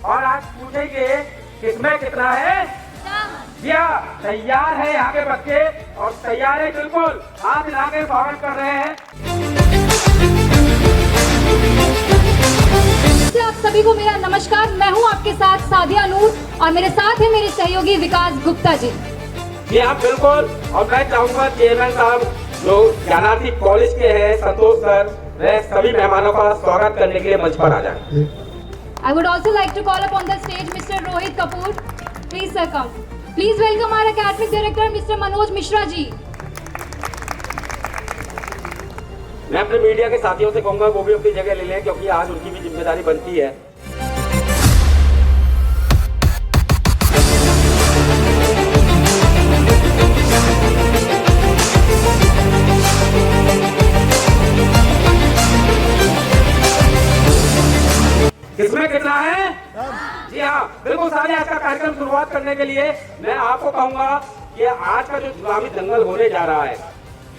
और आज पूछेंगे किसमें कितना है। क्या तैयार है यहाँ के बच्चे? और तैयार है बिल्कुल, हाथ हिला के स्वागत कर रहे हैं। आप सभी को मेरा नमस्कार। मैं हूँ आपके साथ सादिया नूर और मेरे साथ है मेरे सहयोगी विकास गुप्ता जी। जी हाँ बिल्कुल। और मैं चाहूंगा चेयरमैन साहब जो ज्ञानार्थी कॉलेज के हैं संतोष सर, वह सभी मेहमानों का स्वागत करने के लिए मंच पर आ जाए। I would also like to call upon the stage Mr. Rohit Kapoor. Please sir come. Please welcome our academic director Mr. Manoj Mishra जी। मैं अपने मीडिया के साथियों से कहूंगा वो भी अपनी जगह ले लें, क्योंकि आज उनकी भी जिम्मेदारी बनती है। किसमें कितना है? जी हाँ बिल्कुल। सारे आज का कार्यक्रम शुरुआत करने के लिए मैं आपको कहूंगा कि आज का जो चुनावी दंगल होने जा रहा है,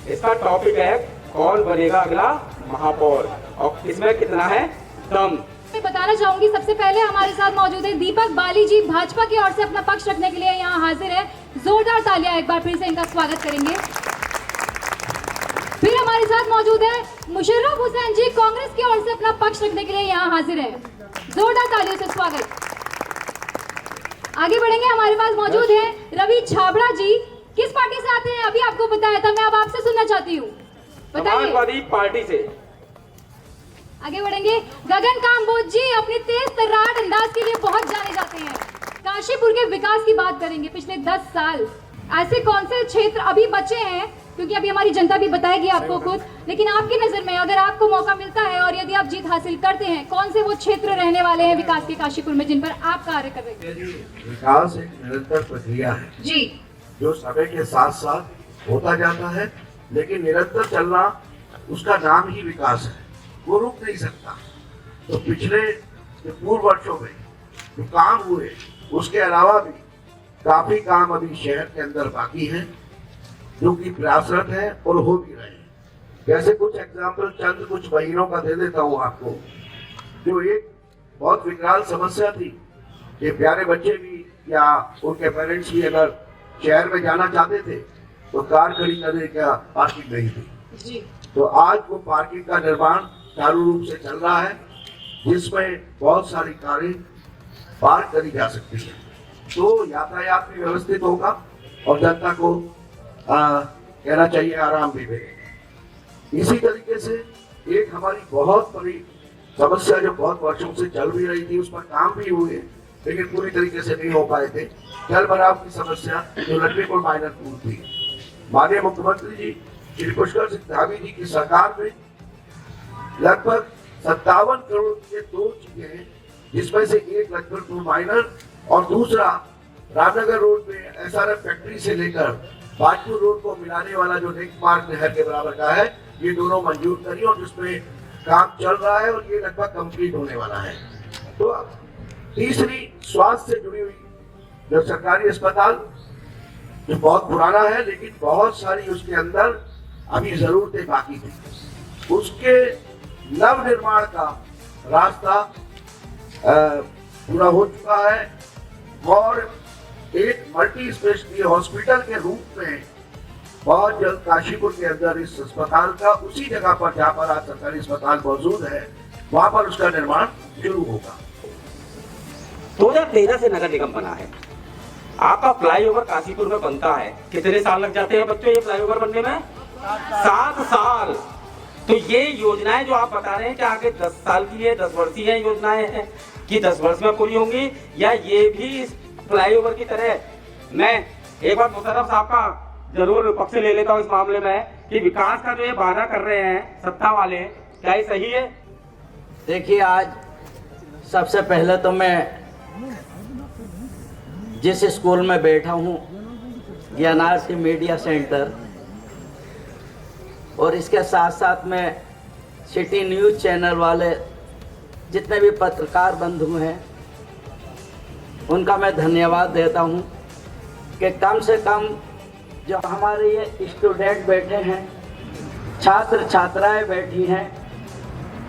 इसका टॉपिक है कौन बनेगा अगला महापौर और किसमें कितना है दम। मैं बताना चाहूंगी सबसे पहले हमारे साथ मौजूद है दीपक बाली जी, भाजपा की ओर से अपना पक्ष रखने के लिए यहाँ हाजिर है। जोरदार तालियां एक बार फिर से इनका स्वागत करेंगे। फिर हमारे साथ मौजूद है मुशर्रफ हुसैन जी, कांग्रेस की ओर से अपना पक्ष रखने के लिए यहाँ हाजिर है। जोरदार तालियों से स्वागत। आगे बढ़ेंगे, हमारे पास मौजूद है रवि छाबड़ा जी। किस पार्टी से आते हैं अभी आपको बताया था, मैं अब आपसे सुनना चाहती हूँ, बताइए। समाजवादी पार्टी से। आगे बढ़ेंगे, गगन कामबोज जी अपने तेज तर्रार अंदाज के लिए बहुत जाने जाते हैं। काशीपुर के विकास की बात करेंगे। पिछले 10 साल ऐसे कौन से क्षेत्र अभी बचे हैं, क्योंकि अभी हमारी जनता भी बताएगी आपको खुद, लेकिन आपकी नजर में अगर आपको मौका मिलता है और यदि आप जीत हासिल करते हैं, कौन से वो क्षेत्र रहने वाले हैं विकास के काशीपुर में जिन पर आप कार्य कर रहे हैं? विकास एक निरंतर प्रक्रिया है जी, जो समय के साथ साथ होता जाता है, लेकिन निरंतर चलना उसका नाम ही विकास है, वो रुक नहीं सकता। तो पिछले पूर्व वर्षों में जो काम हुए उसके अलावा भी काफी काम अभी शहर के अंदर बाकी है, जो कि प्रयासरत है और हो भी रहे हैं। जैसे कुछ एग्जाम्पल चंद कुछ महीनों का दे देता हूँ आपको। जो एक बहुत विकराल समस्या थी कि प्यारे बच्चे भी या उनके पेरेंट्स भी अगर शहर में जाना चाहते थे तो कार खड़ी करने का पार्किंग नहीं थी जी। तो आज वो पार्किंग का निर्माण चालू रूप से चल रहा है, जिसमें बहुत सारी कारें पार्क करी जा सकती है। तो यातायात भी व्यवस्थित होगा और जनता को कहना चाहिए आराम भी मिलेगा। इसी तरीके से एक हमारी बहुत बड़ी समस्या जो बहुत वर्षों से चल भी रही थी, उस पर काम भी हुए लेकिन पूरी तरीके से नहीं हो पाए थे, जल भराव की समस्या जो लक्ष्मीपुर माइनर पुल थी। माननीय मुख्यमंत्री जी श्री पुष्कर सिंह धामी जी की सरकार में लगभग 57 करोड़ के 2 चीजें हैं, जिसमें से एक लक्ष्मीपुर माइनर और दूसरा रामनगर रोड में SRF फैक्ट्री से लेकर बाजपुर रोड को मिलाने वाला जो लिंक मार्ग नहर के बराबर का है, ये दोनों मंजूर करी और जिसमें काम चल रहा है और ये लगभग कंप्लीट होने वाला है। तो तीसरी स्वास्थ्य से जुड़ी हुई जो सरकारी अस्पताल जो बहुत पुराना है लेकिन बहुत सारी उसके अंदर अभी जरूरतें बाकी थी, उसके नव निर्माण का रास्ता पूरा हो चुका है और एक मल्टी स्पेशलिटी हॉस्पिटल के रूप में बहुत जल्द काशीपुर के अंदर इस अस्पताल का उसी जगह पर जहाँ पर आज सरकारी अस्पताल मौजूद है वहां पर उसका निर्माण शुरू होगा। 2013 से नगर निगम बना है, आपका फ्लाईओवर काशीपुर में बनता है। कितने साल लग जाते हैं बच्चों ये फ्लाईओवर बनने में? 7 साल। तो ये योजनाएं जो आप बता रहे हैं कि आगे 10 साल की है, 10 वर्षीय योजनाएं हैं कि 10 वर्ष में पूरी होंगी, या ये भी फ्लाईओवर की तरह? मैं एक बार मुशर्रफ साहब का जरूर पक्ष ले लेता हूँ इस मामले में कि विकास का जो ये वादा कर रहे हैं सत्ता वाले, क्या ये सही है? देखिए, आज सबसे पहले तो मैं जिस स्कूल में बैठा हूँ ज्ञानार्थी मीडिया सेंटर, और इसके साथ साथ में सिटी न्यूज़ चैनल वाले जितने भी पत्रकार बंधु हैं उनका मैं धन्यवाद देता हूं कि कम से कम जो हमारे ये स्टूडेंट बैठे हैं, छात्र छात्राएं बैठी हैं,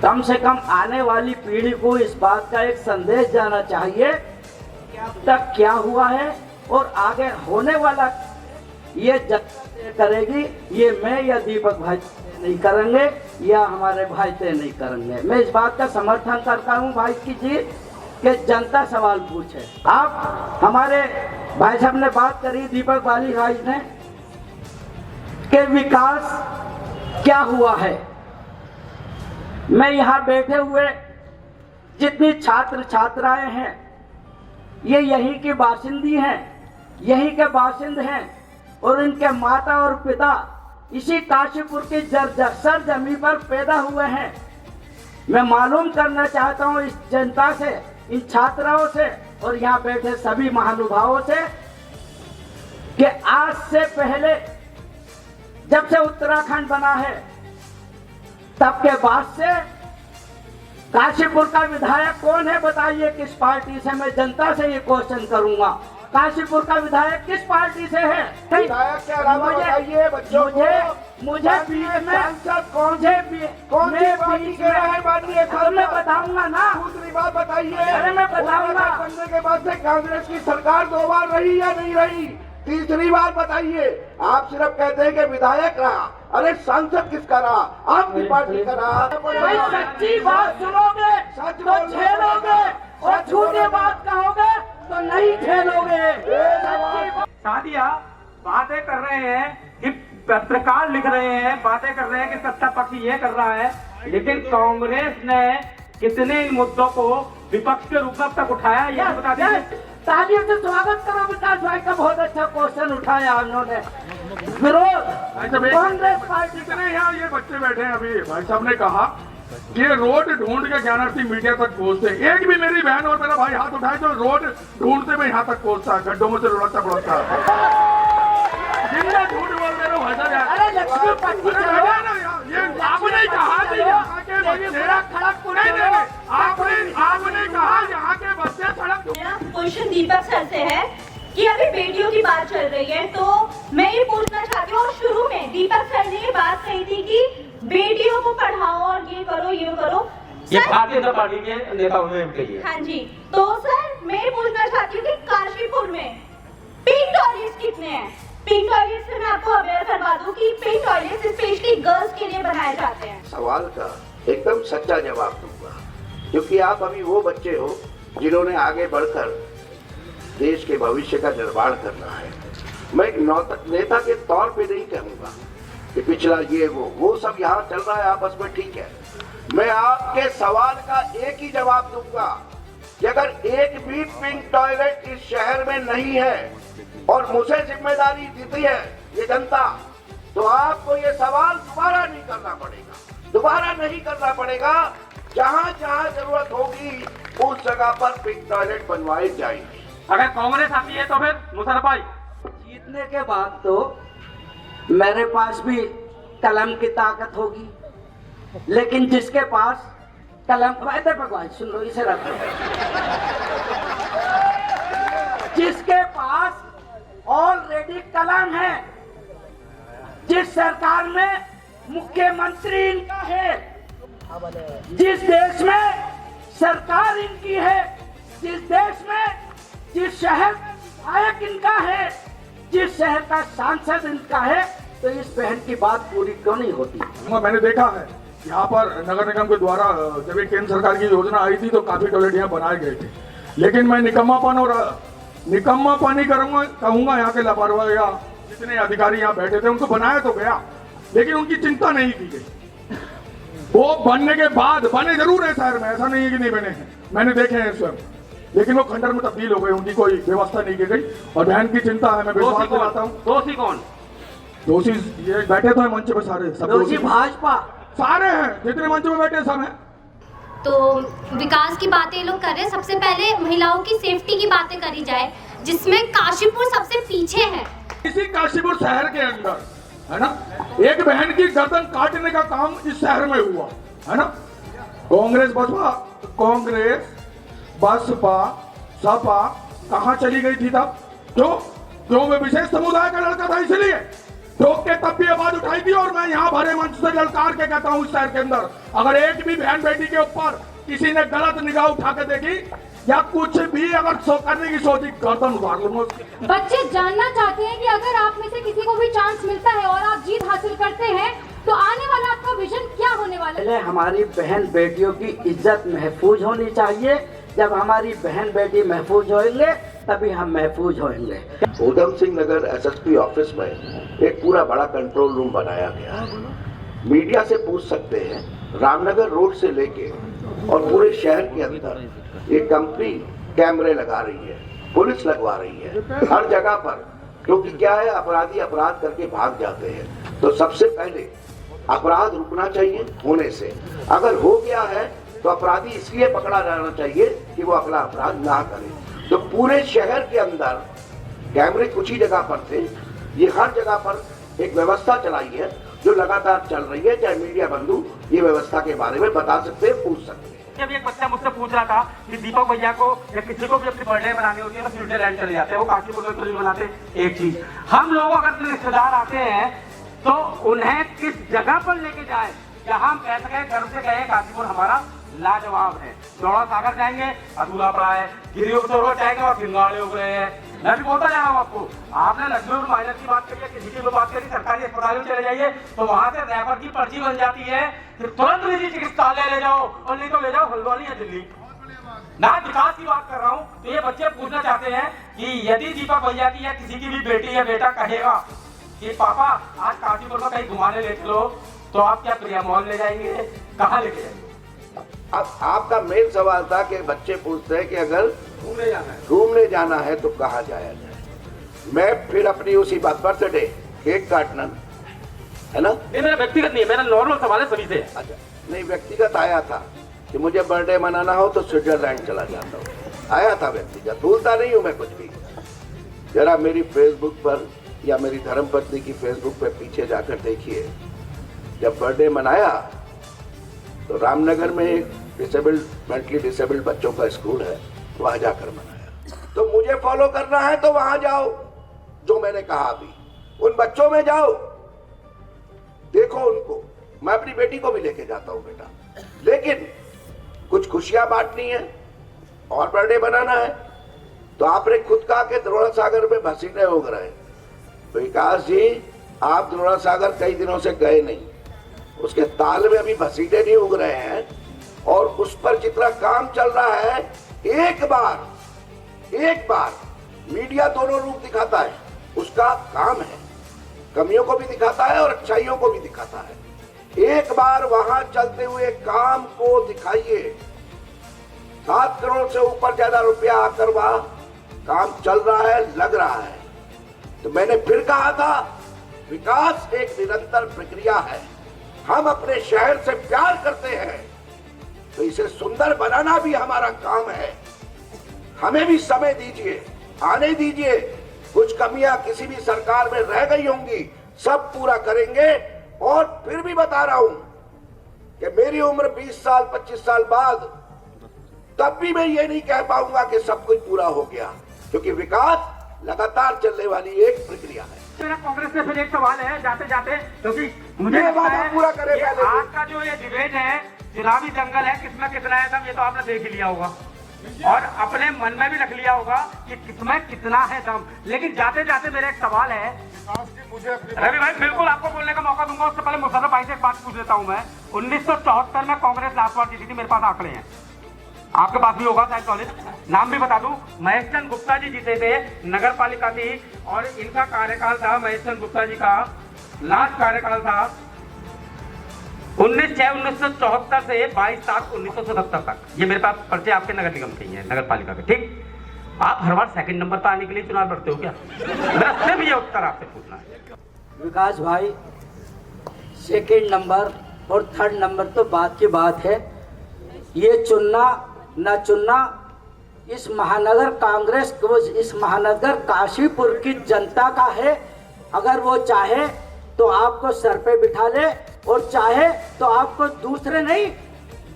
कम से कम आने वाली पीढ़ी को इस बात का एक संदेश जाना चाहिए कि अब तक क्या हुआ है और आगे होने वाला ये जनता तय करेगी। ये मैं या दीपक भाई तय नहीं करेंगे या हमारे भाई तय नहीं करेंगे। मैं इस बात का समर्थन करता हूँ भाई की जीत कि जनता सवाल पूछे। आप हमारे भाई साहब ने बात करी, दीपक बाली भाई ने, कि विकास क्या हुआ है। मैं यहाँ बैठे हुए जितनी छात्र छात्राएं हैं ये यहीं की बाशिंदी हैं, यहीं के बाशिंदे हैं और इनके माता और पिता इसी काशीपुर की जर्जर जमीन पर पैदा हुए हैं। मैं मालूम करना चाहता हूँ इस जनता से, इन छात्राओं से और यहाँ बैठे सभी महानुभावों से कि आज से पहले जब से उत्तराखंड बना है तब के बाद से काशीपुर का विधायक कौन है बताइए, किस पार्टी से? मैं जनता से ये क्वेश्चन करूंगा, काशीपुर का विधायक किस पार्टी से है? विधायक के अलावा बताइए बच्चों को, मुझे बीच में सांसद कौन सी पार्टी के हैं? माननीय अरे मैं बताऊंगा ना, दूसरी बात बताइए, अरे मैं बताऊंगा। बनने के बाद से कांग्रेस की सरकार 2 बार रही या नहीं रही? तीसरी बार बताइए। आप सिर्फ कहते हैं कि विधायक रहा, अरे सांसद किसका रहा? आपकी पार्टी का रहा। भाई सच्ची बात सुनोगे तो झेलोगे और झूठी बात कहोगे तो नहीं झेलोगे। सादिया बातें कर रहे हैं कि पत्रकार लिख रहे हैं, बातें कर रहे हैं कि सत्ता पक्ष ये कर रहा है, लेकिन कांग्रेस ने कितने इन मुद्दों को विपक्ष के रूप में अब तक उठाया, ये बता दीजिए। तालियों से स्वागत करो विकास भाई का, बहुत अच्छा क्वेश्चन उठाया उन्होंने। विरोध कांग्रेस पार्टी का। यहाँ ये बच्चे बैठे हैं, अभी भाई साहब ने कहा कि रोड ढूंढ के ज्ञानार्थी मीडिया तक पहुंचते। एक भी मेरी बहन और मेरा भाई हाथ उठाए तो रोड ढूंढते में यहाँ तक पहुंचता है, गड्ढों में से लुढ़कता पड़ता जितना झूठ बोलते रहो हजर है। अरे लक्ष्मी पट्टी ये आपने कहा कि यहाँ के बच्चे आपने कहा यहाँ के बच्चे सड़क। मेरा क्वेश्चन दीपक सर से है कि अभी बेटियों की बात चल रही है, तो मैं ये पूछना चाहती हूँ, शुरू में दीपक सर ने ये बात कही थी कि बेटियों को पढ़ाओ और ये करो ये करो। ये भारतीय जनता पार्टी के नेताओं ने कही है। हाँ जी, तो सर मैं ये पूछना चाहती हूँ कि काशीपुर में पिंक टॉयलेट्स कितने हैं? पिंक टॉयलेट्स से मैं आपको अवेयर करवा दूं कि पिंक टॉयलेट्स स्पेशली गर्ल्स के लिए बनाए जाते हैं। सवाल का एकदम सच्चा जवाब दूंगा, क्योंकि आप अभी वो बच्चे हो जिन्होंने आगे बढ़कर देश के भविष्य का निर्माण करना है। मैं एक नेता के तौर पे नहीं कहूंगा कि पिछला ये वो सब यहाँ चल रहा है आपस में, ठीक है। मैं आपके सवाल का एक ही जवाब दूंगा कि अगर एक भी पिंक टॉयलेट इस शहर में नहीं है और मुझे जिम्मेदारी देती है ये जनता, तो आपको ये सवाल दोबारा नहीं करना पड़ेगा। जहाँ जहाँ जरूरत होगी उस जगह पर पिंक टॉयलेट बनवाई जाएगी। अगर कांग्रेस आती है तो फिर मुशर्रफ भाई जीतने के बाद तो मेरे पास भी कलम की ताकत होगी, लेकिन जिसके पास कलम भगवान सुन लो इसे रखो, जिसके पास ऑलरेडी कलम है, जिस सरकार में मुख्यमंत्री इनका है, जिस देश में सरकार इनकी है, जिस देश में जिस शहर में विधायक इनका है, जिस शहर का सांसद इनका है, तो इस बहन की बात पूरी क्यों नहीं होती? मैंने देखा है यहाँ पर नगर निगम के द्वारा जब एक केंद्र सरकार की योजना आई थी तो काफी टॉयलेट यहाँ बनाए गए थे, लेकिन मैं निकम्मापन ही कहूंगा यहाँ के लापरवाह या जितने अधिकारी यहाँ बैठे थे उनको बनाया तो गया, लेकिन उनकी चिंता नहीं की गई। वो बनने के बाद बने जरूर है शहर में, ऐसा नहीं है कि नहीं बने हैं, मैंने देखे हैं स्वयं, लेकिन वो खंडर में तब्दील हो गए, उनकी कोई व्यवस्था नहीं की गई। और बहन की चिंता है, मैं विश्वास दिलाता हूँ। दोषी कौन? दोषी ये बैठे तो है मंच पे सारे, सब दोषी भाजपा सारे हैं, जितने मंच में बैठे सब हैं। तो विकास की बातें ये लोग कर रहे हैं, सबसे पहले महिलाओं की सेफ्टी की बातें करी जाए, जिसमें काशीपुर सबसे पीछे है। इसी काशीपुर शहर के अंदर है ना, एक बहन की गर्दन काटने का काम इस शहर में हुआ है ना। कांग्रेस बसपा सपा कहाँ चली गई थी तब? क्यों? मैं विशेष समुदाय का लड़का था इसलिए रोक के तब भी आवाज उठाई थी। और मैं यहाँ भरे मंच से ललकार के कहता हूँ, इस शहर के अंदर अगर एक भी बहन बेटी के ऊपर किसी ने गलत निगाह उठा के देखी या कुछ भी अगर करने की सोची, गर्दन उतार लूंगा उसकी। बच्चे जानना चाहते हैं कि अगर आप में से किसी को भी चांस मिलता है और आप जीत हासिल करते हैं तो आने वाला आपका विजन क्या होने वाला है? पहले हमारी बहन बेटियों की इज्जत महफूज होनी चाहिए। जब हमारी बहन बेटी महफूज होंगे तभी हम महफूज होंगे। उधम सिंह नगर एसएसपी ऑफिस में एक पूरा बड़ा कंट्रोल रूम बनाया गया है। मीडिया से पूछ सकते हैं, रामनगर रोड से लेके और पूरे शहर के अंदर ये कंपनी कैमरे लगा रही है, पुलिस लगवा रही है हर जगह पर। क्योंकि क्या है, अपराधी अपराध करके भाग जाते हैं, तो सबसे पहले अपराध रुकना चाहिए होने से। अगर हो गया है तो अपराधी इसलिए पकड़ा जाना चाहिए कि वो अगला अपराध ना करे। तो पूरे शहर के अंदर कैमरे कुछ ही जगह पर थे, ये हर जगह पर एक व्यवस्था चलाई है जो लगातार चल रही है। चाहे मीडिया बंधु ये व्यवस्था के बारे में बता सकते हैं, पूछ सकते हैं। जब एक बच्चा मुझसे पूछ रहा था कि दीपक भैया को या किसी को भी अपनी बर्थडे बनानी होती है तो स्विट्जरलैंड चले जाते हैं, वो काशीपुर में क्यों बनाते? एक चीज, हम लोग अगर अपने रिश्तेदार आते हैं तो उन्हें किस जगह पर लेके जाए जहां हम कह सके घर से कहे काशीपुर हमारा लाजवाब है। चौड़ा सागर जाएंगे, अधूरा पड़ा है, गिरियों को जाएंगे और सिंगाड़े उग रहे हैं। मैं भी बोलता जा रहा हूँ आपको, आपने लक्ष्मी माइनर की बात करी है, किसी की बात करी, सरकारी अस्पताल में चले जाइए तो वहां से रेफर की पर्ची बन जाती है कि तुरंत निजी चिकित्सालय ले जाओ, और नहीं तो ले जाओ हल्द्वानी या दिल्ली। ना विकास की बात कर रहा हूँ। तो ये बच्चे पूछना चाहते हैं कि यदि दीपक भैया की या किसी की भी बेटी या बेटा कहेगा कि पापा आज काशीपुर में कहीं घुमाने ले चलो, तो आप क्या प्रिया मॉल ले जाएंगे, कहाँ लेके जाएंगे? अब आपका मेन सवाल था कि बच्चे पूछते हैं कि अगर घूमने जाना है तो कहाँ जाया जाए। मैं फिर अपनी उसी बात, बर्थडे केक काटना है ना, ये मेरा व्यक्तिगत नहीं है, मेरा नॉर्मल सवाल है सभी से। अच्छा नहीं, व्यक्तिगत आया था कि मुझे बर्थडे मनाना हो तो स्विट्जरलैंड चला जाता हूँ, आया था व्यक्तिगत, भूलता नहीं हूँ मैं कुछ भी। जरा मेरी फेसबुक पर या मेरी धर्मपत्नी की फेसबुक पर पीछे जाकर देखिए, जब बर्थडे मनाया तो रामनगर में एक मेंटली डिसेबल्ड बच्चों का स्कूल है, वहां जाकर मनाया। तो मुझे फॉलो करना है तो वहां जाओ, जो मैंने कहा अभी, उन बच्चों में जाओ, देखो उनको। मैं अपनी बेटी को भी लेके जाता हूं बेटा, लेकिन कुछ खुशियां बांटनी है और बर्थडे बनाना है। तो आपने खुद कहा कि द्रोणा सागर में भसीने उग रहे हैं। तो विकास जी, आप द्रोणा सागर कई दिनों से गए नहीं, उसके ताल में अभी भसीटे नहीं उग रहे हैं, और उस पर जितना काम चल रहा है, एक बार मीडिया दोनों रूप दिखाता है, उसका काम है, कमियों को भी दिखाता है और अच्छाइयों को भी दिखाता है। एक बार वहां चलते हुए काम को दिखाइए। 7 करोड़ से ऊपर ज्यादा रुपया आकर वहां काम चल रहा है, लग रहा है। तो मैंने फिर कहा था, विकास एक निरंतर प्रक्रिया है। हम अपने शहर से प्यार करते हैं तो इसे सुंदर बनाना भी हमारा काम है। हमें भी समय दीजिए, आने दीजिए। कुछ कमियां किसी भी सरकार में रह गई होंगी, सब पूरा करेंगे। और फिर भी बता रहा हूं कि मेरी उम्र 20 साल 25 साल बाद, तब भी मैं ये नहीं कह पाऊंगा कि सब कुछ पूरा हो गया, क्योंकि विकास लगातार चलने वाली एक प्रक्रिया है। मेरा कांग्रेस से फिर एक सवाल है जाते जाते, क्योंकि मुझे पूरा करे पहले। आज का जो ये डिबेट है, चुनावी दंगल है, किसमें कितना है दम, ये तो आपने देख ही लिया होगा और अपने मन में भी रख लिया होगा कि किसमें कितना है दम। लेकिन जाते जाते मेरा एक सवाल है रवि भाई, बिल्कुल आपको बोलने का मौका दूंगा, उससे पहले मुशर्रफ भाई से एक बात पूछ लेता हूं मैं। 1974 में कांग्रेस लास्ट बार जीती थी, मेरे पास आंकड़े हैं, आपके पास भी होगा शायद कॉलेज, नाम भी बता दूं। महेश चंद गुप्ता जी जीते थे, नगर पालिका थी, और इनका कार्यकाल था, महेश चंद गुप्ता जी का लास्ट कार्यकाल था 1974 से 22/7/1977 तक। ये मेरे पास पर्चे आपके नगर निगम के ही है, नगर पालिका के, ठीक। आप हर बार सेकंड नंबर पर आने के लिए चुनाव लड़ते हो क्या? मेरा सिर्फ ये उत्तर आपसे पूछना है। विकास भाई, सेकंड नंबर और थर्ड नंबर तो बात की बात है, ये चुनना न चुनना इस महानगर कांग्रेस को, इस महानगर काशीपुर की जनता का है। अगर वो चाहे तो आपको सर पे बिठा ले, और चाहे तो आपको दूसरे नहीं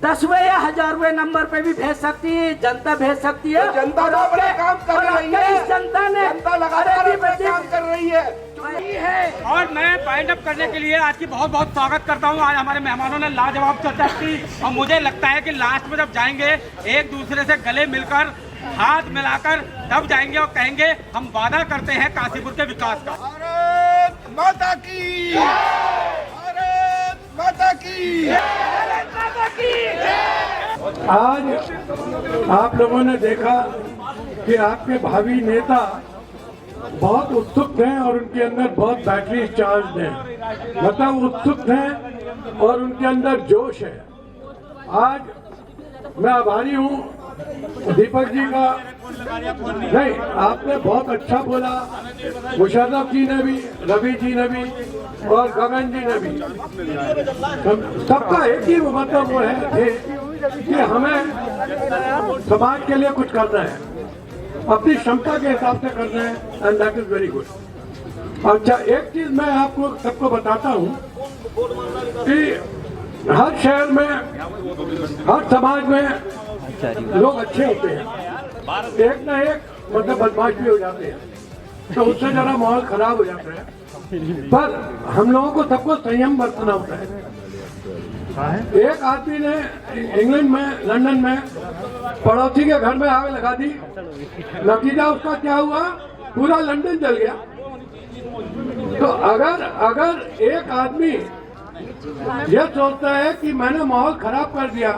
10वें या 1000वें नंबर पे भी भेज सकती है, जनता भेज सकती है। तो जनता तो अपना काम कर रही है, जनता ने जनता लगातार अपना काम कर रही है। और मैं वाइंड अप करने के लिए आज की बहुत बहुत स्वागत करता हूँ। आज हमारे मेहमानों ने लाजवाब चर्चा की और मुझे लगता है कि लास्ट में जब जाएंगे एक दूसरे से गले मिलकर हाथ मिलाकर तब जाएंगे और कहेंगे हम वादा करते हैं काशीपुर के विकास का। भारत माता की, भारत माता की, भारत माता की। आज आप लोगों ने देखा कि आपके भावी नेता बहुत उत्सुक हैं और उनके अंदर बहुत बैटरी चार्ज हैं, मतलब उत्सुक हैं और उनके अंदर जोश है। आज मैं आभारी हूँ दीपक जी का। नहीं, आपने बहुत अच्छा बोला, मुशर्रफ जी ने भी, रवि जी ने भी और गगन जी ने भी। सबका एक ही मतलब वो है कि हमें समाज के लिए कुछ करना है, अपनी क्षमता के हिसाब से करना है, and that is very good. अच्छा, एक चीज मैं आपको सबको बताता हूँ कि हर शहर में, हर समाज में लोग अच्छे होते हैं, एक ना एक मतलब बदमाश भी हो जाते हैं, तो उससे जरा माहौल खराब हो जाता है। पर हम लोगों को सबको संयम बरतना होता है। एक आदमी ने इंग्लैंड में, लंदन में पड़ोसी के घर में आग लगा दी, नतीजा उसका क्या हुआ, पूरा लंदन जल गया। तो अगर एक आदमी यह सोचता है कि मैंने माहौल खराब कर दिया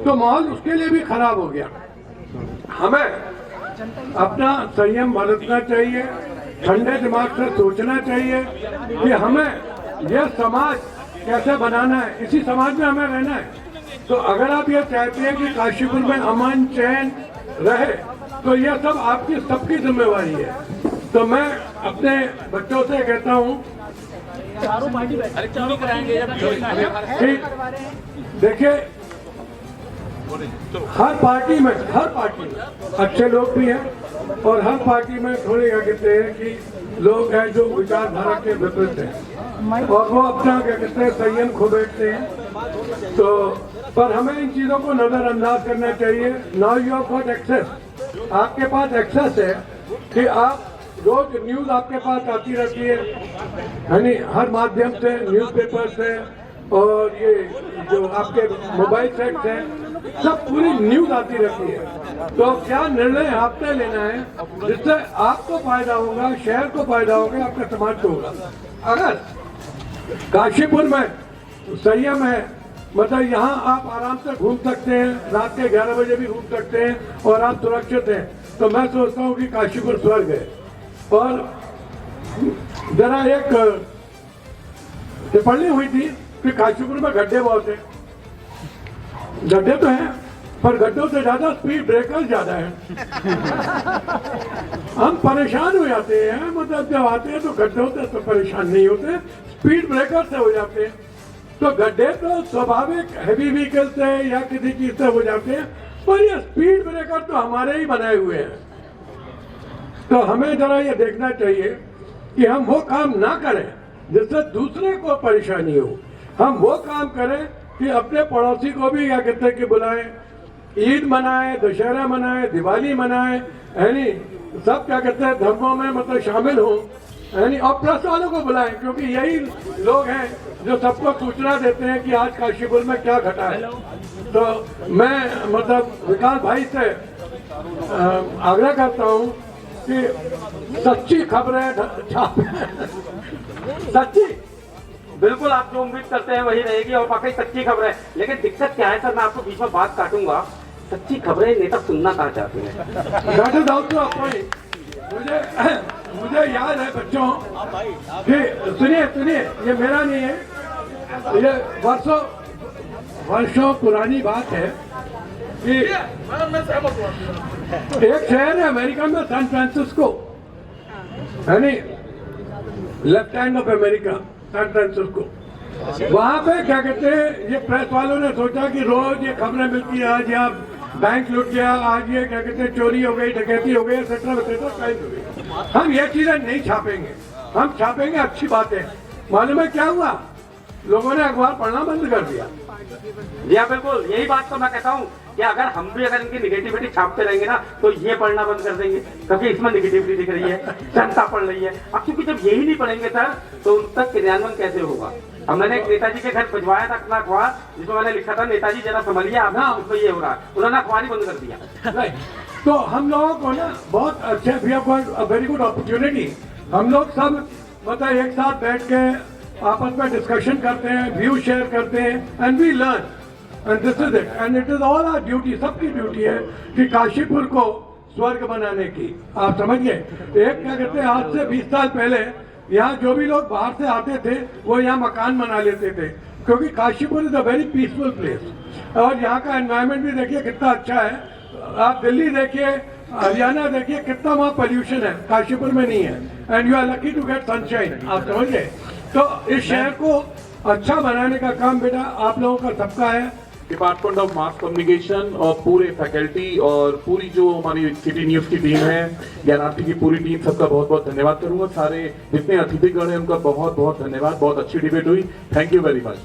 तो माहौल उसके लिए भी खराब हो गया। हमें अपना संयम बरतना चाहिए, ठंडे दिमाग से सोचना चाहिए कि हमें यह समाज कैसे बनाना है, इसी समाज में हमें रहना है। तो अगर आप ये चाहते हैं कि काशीपुर में अमन चैन रहे तो यह सब आपकी सबकी जिम्मेवारी है। तो मैं अपने बच्चों से कहता हूँ कि देखिए, हर पार्टी में अच्छे लोग भी हैं और हर पार्टी में थोड़े क्या कहते हैं कि लोग हैं जो विचारधारा के विपरीत हैं और वो अपना क्या कहते हैं संयम खो बैठते हैं। तो पर हमें इन चीजों को नजरअंदाज करना चाहिए। Now you have got access, आपके पास एक्सेस है कि आप रोज न्यूज आपके पास आती रहती है, यानी हर माध्यम से, न्यूज़पेपर से और ये जो आपके मोबाइल सेट हैं, सब पूरी न्यूज आती रहती है। तो क्या निर्णय आपने लेना है जिससे आपको फायदा होगा, शहर को फायदा होगा, आपके समाज को होगा। अगर काशीपुर में संयम है, मतलब यहाँ आप आराम से घूम सकते हैं, रात के 11 बजे भी घूम सकते हैं और आप सुरक्षित हैं, तो मैं सोचता हूँ कि काशीपुर स्वर्ग है। और जरा एक टिप्पणी हुई थी कि काशीपुर में गड्ढे बहुत हैं। गड्ढे तो हैं, पर गड्ढों से ज्यादा स्पीड ब्रेकर ज्यादा है। हम परेशान हो जाते हैं, मतलब जब आते हैं तो गड्ढों से तो परेशान नहीं होते, स्पीड ब्रेकर से हो जाते हैं। तो गड्ढे तो स्वाभाविक हैवी व्हीकल से या किसी चीज से हो जाते हैं, पर ये स्पीड ब्रेकर तो हमारे ही बनाए हुए हैं। तो हमें जरा ये देखना चाहिए कि हम वो काम ना करें जिससे दूसरे को परेशानी हो। हम वो काम करें कि अपने पड़ोसी को भी क्या कहते हैं कि बुलाएं, ईद मनाएं, दशहरा मनाएं, दिवाली मनाएं, यानी सब क्या कहते हैं धर्मों में मतलब शामिल हो, यानी और प्रेस वालों को बुलाएं, क्योंकि यही लोग हैं जो सबको सूचना देते हैं कि आज काशीपुर में क्या घटा है। तो मैं मतलब विकास भाई से आग्रह करता हूँ कि सच्ची खबरें सच्ची, बिल्कुल आप जो उम्मीद करते हैं वही रहेगी और वाकई सच्ची खबरें। लेकिन दिक्कत क्या है सर, मैं आपको बीच में बात काटूंगा, सच्ची खबरें नेता सुनना कहाँ चाहते हैं। मुझे याद है बच्चों कि सुनिए, ये मेरा नहीं है, ये वर्षों पुरानी बात है कि एक शहर है अमेरिका में, सैन फ्रांसिस्को, यानी left hand of America, San Francisco. वहां पे क्या कहते हैं, ये प्रेस वालों ने सोचा कि रोज ये खबरें मिलती है, आज यहाँ बैंक लुट गया, आज ये क्या कहते हैं चोरी हो गई, डकैती हो गई, एक्सेट्रा क्राइम हो गई। हम ये चीजें नहीं छापेंगे, हम छापेंगे अच्छी बातें। मालूम है क्या हुआ, लोगों ने अखबार पढ़ना बंद कर दिया। जी हाँ, बिल्कुल यही बात तो मैं कहता हूँ कि अगर हम भी अगर इनकी निगेटिविटी छापते रहेंगे ना तो ये पढ़ना बंद कर देंगे, क्योंकि इसमें निगेटिविटी दिख रही है, जनता पढ़ रही है। अब क्योंकि जब यही नहीं पढ़ेंगे सर तो उन तक क्रियान्वयन कैसे होगा। अब मैंने एक नेताजी के घर भिजवाया था अपना अखबार, जिसमें मैंने लिखा था नेताजी जरा संभलिए आप ना, उसमें ये हो रहा है, उन्होंने अखबार ही बंद कर दिया। तो हम लोगों को ना बहुत अच्छे, we have got a very good opportunity. हम लोग सब मतलब एक साथ बैठ के आपस में डिस्कशन करते हैं, व्यू शेयर करते हैं, and we learn, and this is it, and it is all our duty, सबकी ड्यूटी है कि काशीपुर को स्वर्ग बनाने की। आप समझिए, एक क्या कहते हैं, आज से 20 साल पहले यहाँ जो भी लोग बाहर से आते थे वो यहाँ मकान बना लेते थे, क्योंकि Kashipur is a very peaceful place. और यहाँ का एनवायरनमेंट भी देखिए कितना अच्छा है। आप दिल्ली देखिए, हरियाणा देखिए, कितना वहाँ पोल्यूशन है, काशीपुर में नहीं है, and you are lucky to get sunshine. आप समझ गए। तो इस शहर को अच्छा बनाने का काम बेटा आप लोगों का सबका है। डिपार्टमेंट ऑफ मास कम्युनिकेशन और पूरे फैकल्टी और पूरी जो हमारी सिटी न्यूज़ की टीम है, ज्ञानार्थी की पूरी टीम, सबका बहुत बहुत धन्यवाद करूंगा। सारे जितने अतिथिगण हैं उनका बहुत बहुत धन्यवाद। बहुत अच्छी डिबेट हुई। Thank you very much.